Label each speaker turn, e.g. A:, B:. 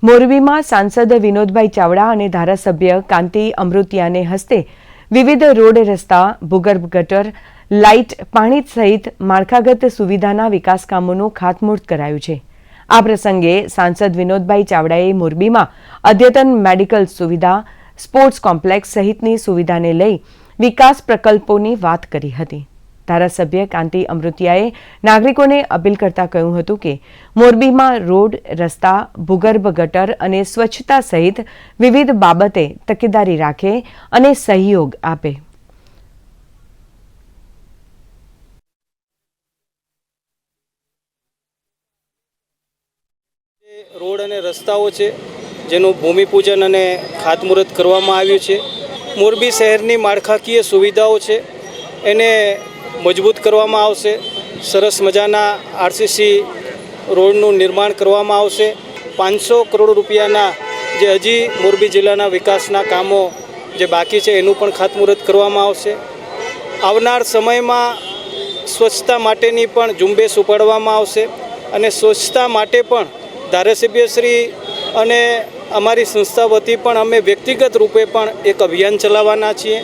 A: મોરબીમાં સાંસદ વિનોદભાઈ ચાવડા અને ધારાસભ્ય કાંતિ અમૃતિયાને હસ્તે વિવિધ રોડ રસ્તા, ભૂગર્ભ ગટર, લાઇટ, પાણી સહિત માળખાગત સુવિધાના વિકાસ કામોનું ખાતમુહૂર્ત કરાયું છે। આ પ્રસંગે સાંસદ વિનોદભાઈ ચાવડાએ મોરબીમાં અદ્યતન મેડિકલ સુવિધા, સ્પોર્ટ્સ કોમ્પ્લેક્સ સહિતની સુવિધાને લઈ વિકાસ પ્રકલ્પોની વાત કરી હતી। ધારાસભ્ય કાંતિ અમૃતિયાએ નાગરિકોને અપીલ કરતા કહ્યું હતું કે મોરબીમાં રોડ, રસ્તા, ભૂગર્ભ ગટર અને સ્વચ્છતા સહિત વિવિધ બાબતે તકેદારી રાખે અને સહયોગ આપે।
B: રોડ અને રસ્તાઓ છે જેનું ભૂમિપૂજન અને ખાતમુહૂર્ત કરવામાં આવ્યું છે। મોરબી શહેરની માળખાકીય સુવિધાઓ છે એને મજબૂત કરવામાં આવશે। સરસ મજાના આરસીસી રોડનું નિર્માણ કરવામાં આવશે। 500 કરોડ રૂપિયાના જે હજી મોરબી જિલ્લાના વિકાસના કામો જે બાકી છે એનું પણ ખાતમુહૂર્ત કરવામાં આવશે। આવનાર સમયમાં સ્વચ્છતા માટેની પણ ઝુંબેશ ઉપાડવામાં આવશે અને સ્વચ્છતા માટે પણ ધારાસભ્યશ્રી અને અમારી સંસ્થા વતી પણ અમે વ્યક્તિગત રૂપે પણ એક અભિયાન ચલાવવાના છીએ।